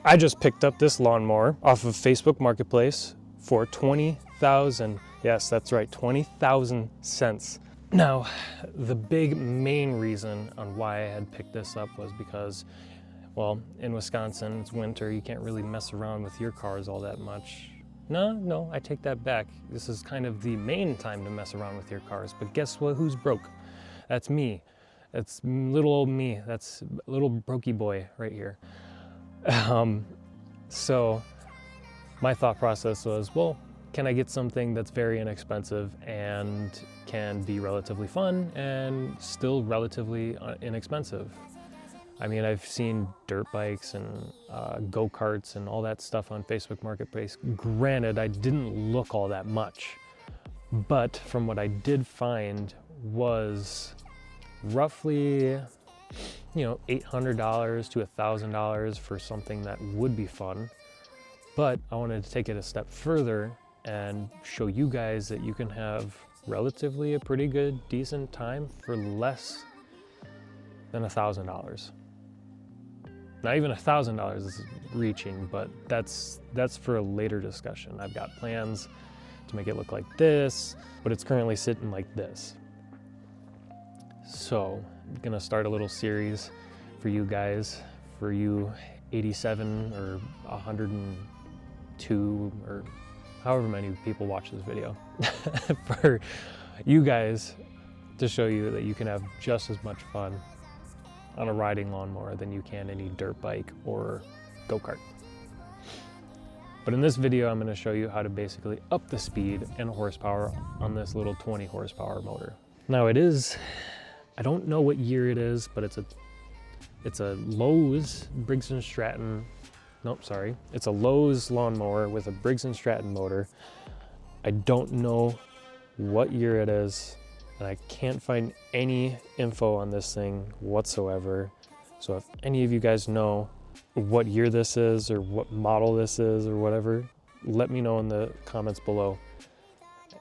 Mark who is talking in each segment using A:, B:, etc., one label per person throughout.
A: I just picked up this lawnmower off of Facebook Marketplace for 20,000. Yes, that's right, 20,000 cents. Now, the big main reason on why I had picked this up was because, well, in Wisconsin, it's winter, you can't really mess around with your cars all that much. No, I take that back. This is kind of the main time to mess around with your cars, but guess what? Who's broke? That's me. That's little old me. That's little brokey boy right here. So my thought process was, well, can I get something that's very inexpensive and can be relatively fun and still relatively inexpensive? I mean, I've seen dirt bikes and go-karts and all that stuff on Facebook Marketplace. Granted, I didn't look all that much, but from what I did find was roughly, $800 to $1,000 for something that would be fun. But I wanted to take it a step further and show you guys that you can have relatively a pretty good, decent time for less than $1,000. Not even $1,000 is reaching, but that's for a later discussion. I've got plans to make it look like this, but it's currently sitting like this. So I'm gonna start a little series for you guys, for you 87 or 102 or however many people watch this video, for you guys to show you that you can have just as much fun on a riding lawnmower than you can any dirt bike or go-kart. But in this video, I'm gonna show you how to basically up the speed and horsepower on this little 20 horsepower motor. Now it is, I don't know what year it is, but it's a Lowe's Briggs & Stratton, it's a Lowe's lawnmower with a Briggs & Stratton motor. I don't know what year it is, and I can't find any info on this thing whatsoever. So if any of you guys know what year this is or what model this is or whatever, let me know in the comments below.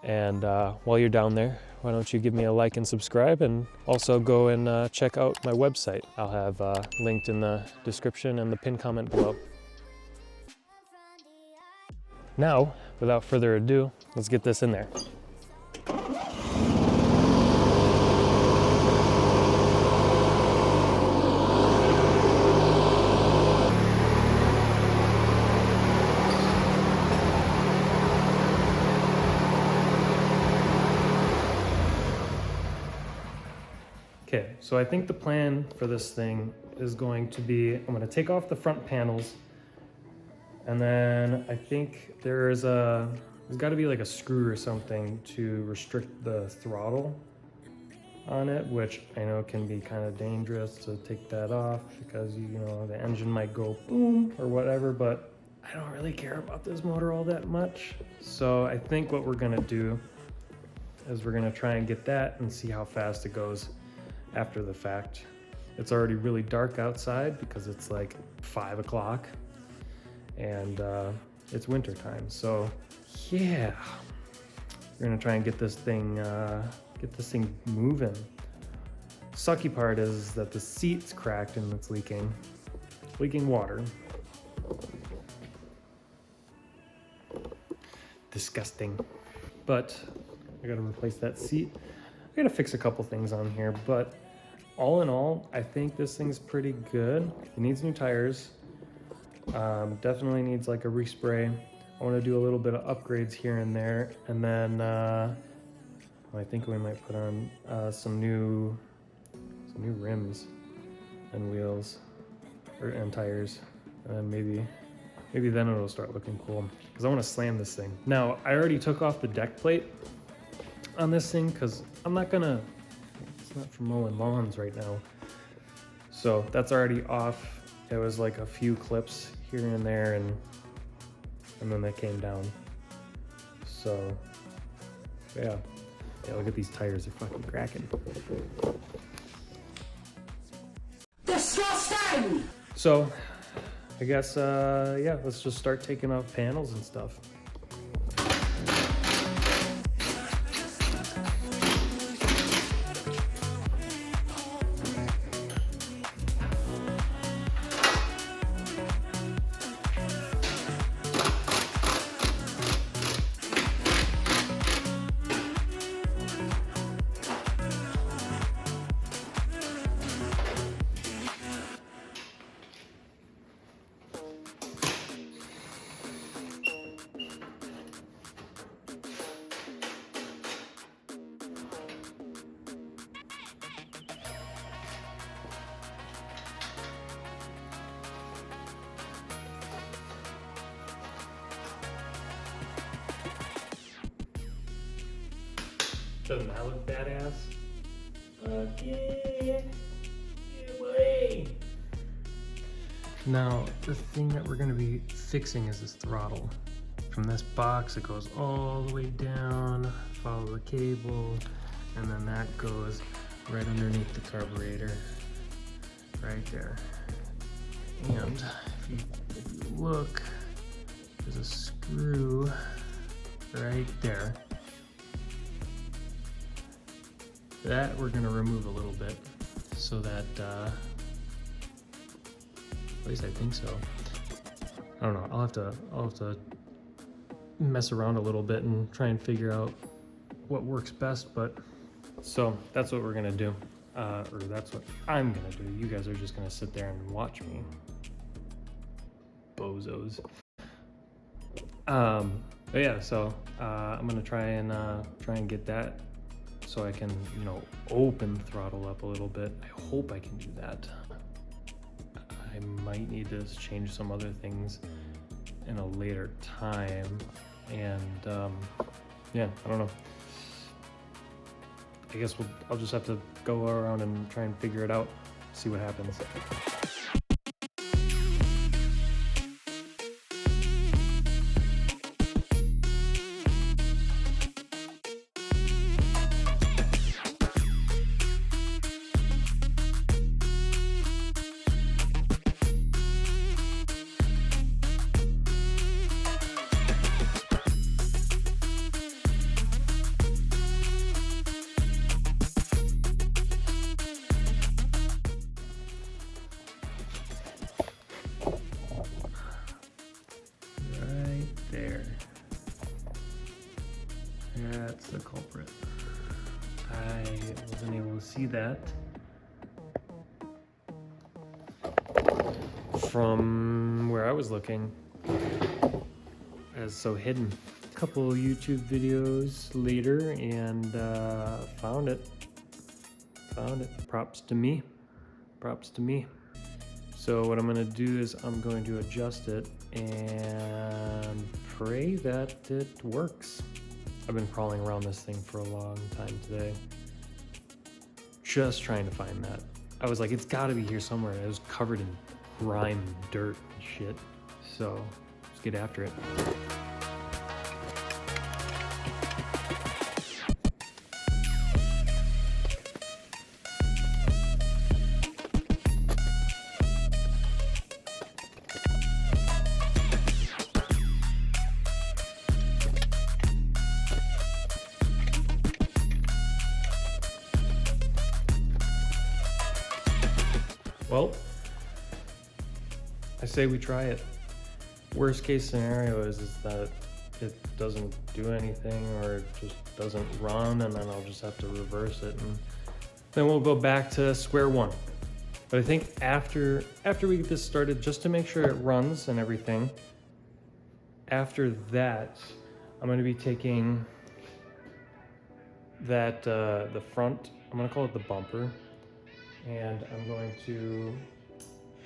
A: And while you're down there, why don't you give me a like and subscribe, and also go and check out my website. I'll have linked in the description and the pinned comment below. Now, without further ado, let's get this in there. Okay, so I think the plan for this thing is going to be, I'm gonna take off the front panels, and then I think there's gotta be like a screw or something to restrict the throttle on it, which I know can be kind of dangerous to take that off because, the engine might go boom or whatever, but I don't really care about this motor all that much. So I think what we're gonna do is we're gonna try and get that and see how fast it goes after the fact. It's already really dark outside because it's like 5 o'clock and it's winter time. So yeah, we're gonna try and get this thing moving. Sucky part is that the seat's cracked and it's leaking water. Disgusting. But I gotta replace that seat. I gotta fix a couple things on here, but all in all, I think this thing's pretty good. It needs new tires. Definitely needs like a respray. I want to do a little bit of upgrades here and there, and then I think we might put on some new rims and wheels and tires, and maybe then it'll start looking cool. Because I want to slam this thing. Now I already took off the deck plate on this thing because it's not for mowing lawns right now. So that's already off. It was like a few clips here and there, and then they came down. So yeah, look at these tires, they're fucking cracking. Disgusting! So I guess, yeah, let's just start taking off panels and stuff. Doesn't that look badass? Okay. Yeah, boy. Now, the thing that we're gonna be fixing is this throttle. From this box, it goes all the way down, follow the cable, and then that goes right underneath the carburetor, right there. And if you look, there's a screw right there. That we're gonna remove a little bit so that, at least I think so. I don't know, I'll have to mess around a little bit and try and figure out what works best, but so that's what we're gonna do. Or that's what I'm gonna do. You guys are just gonna sit there and watch me. Bozos. But yeah, so I'm gonna try and get that so I can, you know, open throttle up a little bit. I hope I can do that. I might need to change some other things in a later time, and yeah, I don't know. I guess I'll just have to go around and try and figure it out, see what happens. That's the culprit. I wasn't able to see that from where I was looking, as so hidden. A couple YouTube videos later, and found it. Props to me. So what I'm gonna do is I'm going to adjust it and pray that it works. I've been crawling around this thing for a long time today, just trying to find that. I was like, it's gotta be here somewhere. It was covered in grime, dirt, and shit. So let's get after it. Well, I say we try it. Worst case scenario is that it doesn't do anything, or it just doesn't run, and then I'll just have to reverse it, and then we'll go back to square one. But I think after we get this started, just to make sure it runs and everything, after that, I'm going to be taking that the front, I'm going to call it the bumper, and I'm going to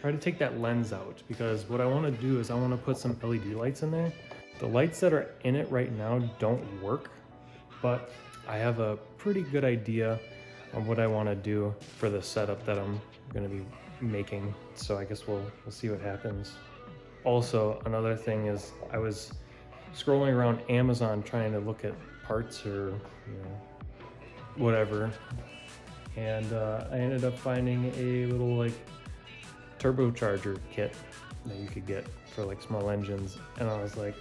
A: try to take that lens out, because what I want to do is I want to put some LED lights in there. The lights that are in it right now don't work, but I have a pretty good idea on what I want to do for the setup that I'm going to be making. So I guess we'll see what happens. Also, another thing is I was scrolling around Amazon trying to look at parts or, you know, whatever. And I ended up finding a little like turbocharger kit that you could get for like small engines. And I was like,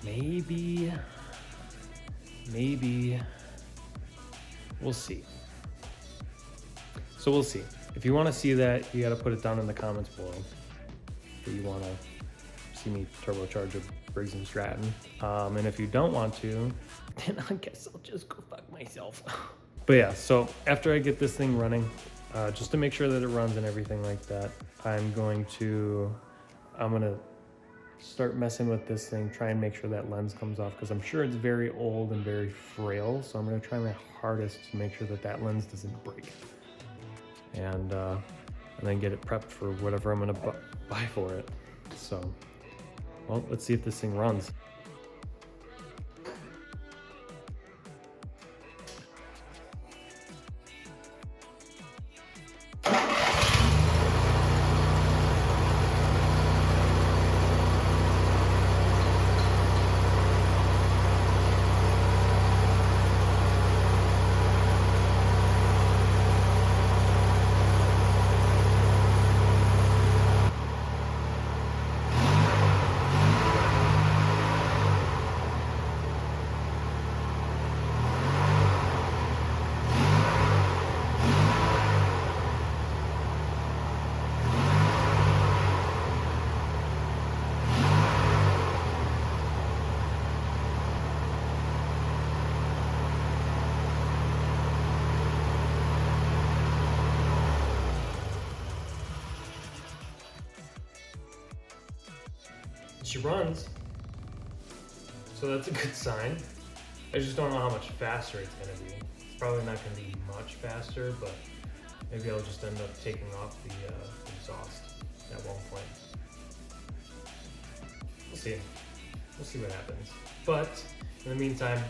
A: maybe, we'll see. So we'll see. If you want to see that, you got to put it down in the comments below. That you want to see me turbocharge a Briggs & Stratton. And if you don't want to, then I guess I'll just go fuck myself. But yeah, so after I get this thing running, just to make sure that it runs and everything like that, I'm gonna start messing with this thing, try and make sure that lens comes off, because I'm sure it's very old and very frail. So I'm gonna try my hardest to make sure that that lens doesn't break, and then get it prepped for whatever I'm gonna buy for it. So, well, let's see if this thing runs. She runs, so that's a good sign. I just don't know how much faster it's gonna be. It's probably not gonna be much faster, but maybe I'll just end up taking off the exhaust at one point. We'll see. We'll see what happens. But in the meantime,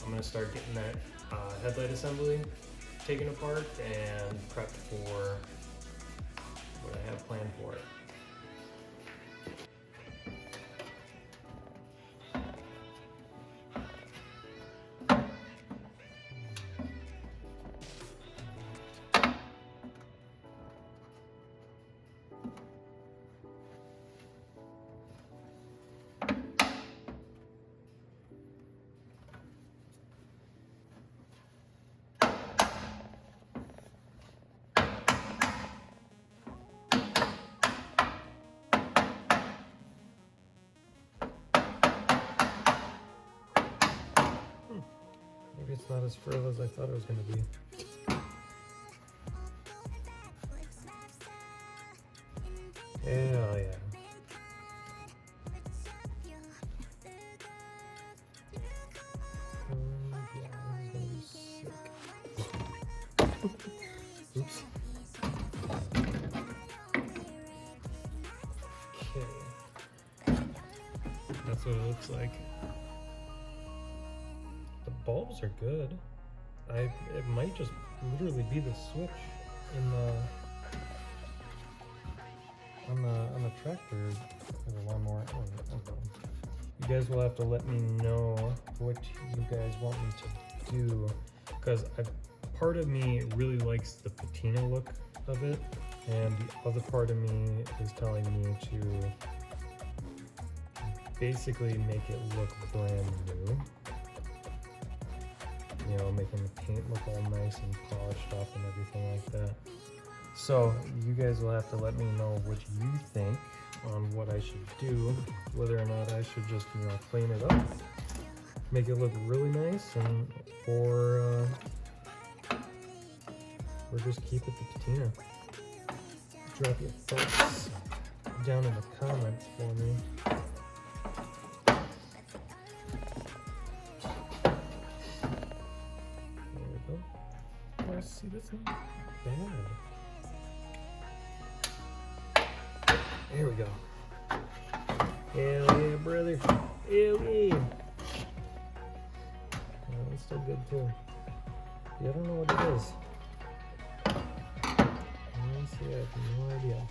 A: I'm gonna start getting that headlight assembly taken apart and prepped for what I have planned for it. Maybe it's not as fertile as I thought it was going to be. Hell yeah. Oops. Okay. That's what it looks like. The bulbs are good. It might just literally be the switch in on the tractor or the lawnmower. I don't know. You guys will have to let me know what you guys want me to do, because part of me really likes the patina look of it, and the other part of me is telling me to basically make it look brand new. You know, making the paint look all nice and polished up and everything like that. So you guys will have to let me know what you think on what I should do, whether or not I should just, you know, clean it up, make it look really nice, or just keep it the patina. Drop your thoughts down in the comments for me. See, that's not bad. There we go. Hell yeah, brother. Hell yeah. Oh, it's still good too. Yeah, I don't know what it is. Honestly, I have no idea.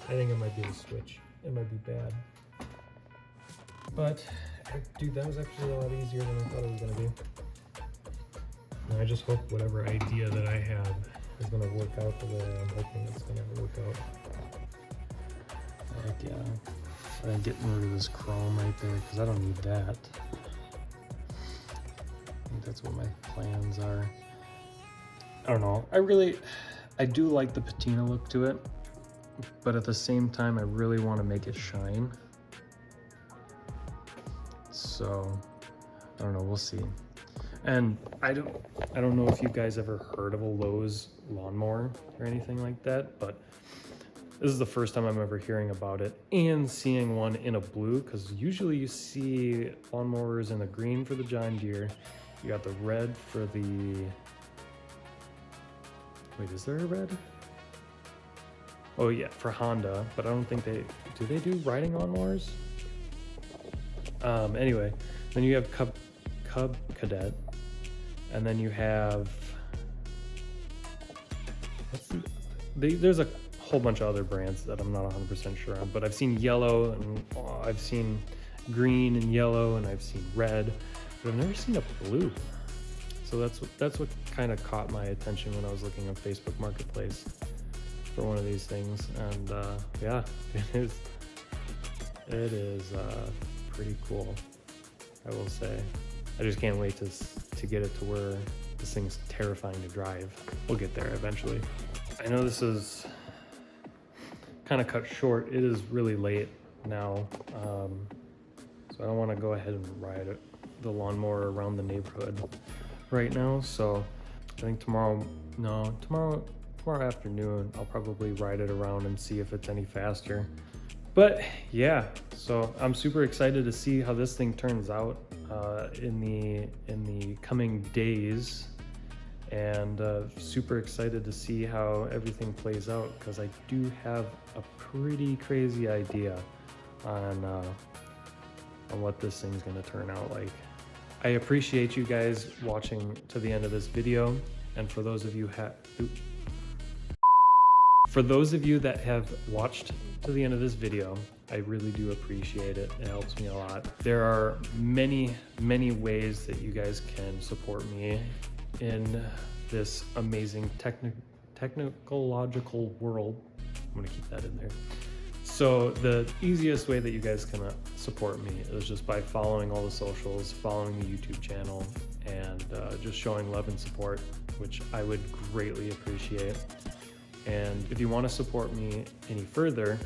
A: I think it might be the switch. It might be bad. But, dude, that was actually a lot easier than I thought it was going to be. I just hope whatever idea that I have is going to work out the way I'm hoping it's going to work out. Heck yeah. I'm getting rid of this chrome right there because I don't need that. I think that's what my plans are. I don't know. I do like the patina look to it, but at the same time, I really want to make it shine. So, I don't know. We'll see. And I don't know if you guys ever heard of a Lowe's lawnmower or anything like that, but this is the first time I'm ever hearing about it and seeing one in a blue, because usually you see lawnmowers in the green for the John Deere. You got the red for the... Wait, is there a red? Oh yeah, for Honda, but I don't think do they do riding lawnmowers? Anyway, then you have Cub Cadet. And then you have, there's a whole bunch of other brands that I'm not 100% sure on, but I've seen yellow, and I've seen green and yellow, and I've seen red, but I've never seen a blue. So that's what kind of caught my attention when I was looking on Facebook Marketplace for one of these things. And yeah, it is pretty cool, I will say. I just can't wait to get it to where this thing's terrifying to drive. We'll get there eventually. I know this is kind of cut short. It is really late now, so I don't want to go ahead and ride the lawnmower around the neighborhood right now. So I think tomorrow afternoon, I'll probably ride it around and see if it's any faster. But yeah, so I'm super excited to see how this thing turns out in the coming days, and super excited to see how everything plays out, because I do have a pretty crazy idea on what this thing's gonna turn out like. I appreciate you guys watching to the end of this video, and for those of you that have watched to the end of this video, I really do appreciate it. It helps me a lot. There are many, many ways that you guys can support me in this amazing technological world. I'm gonna keep that in there. So the easiest way that you guys can support me is just by following all the socials, following the YouTube channel, and just showing love and support, which I would greatly appreciate. And if you want to support me any further,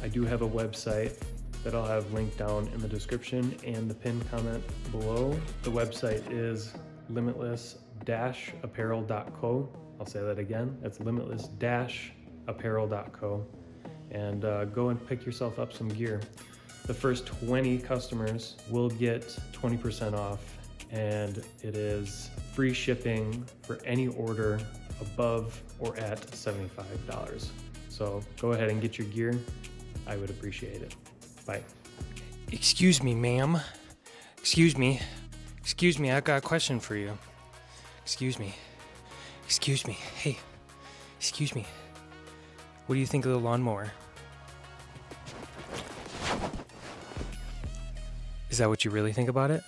A: I do have a website that I'll have linked down in the description and the pinned comment below. The website is limitless-apparel.co. I'll say that again. It's limitless-apparel.co. And go and pick yourself up some gear. The first 20 customers will get 20% off, and it is free shipping for any order above or at $75. So go ahead and get your gear. I would appreciate it. Bye.
B: Excuse me, ma'am. Excuse me. Excuse me, I've got a question for you. Excuse me. Excuse me. Hey. Excuse me. What do you think of the lawnmower? Is that what you really think about it?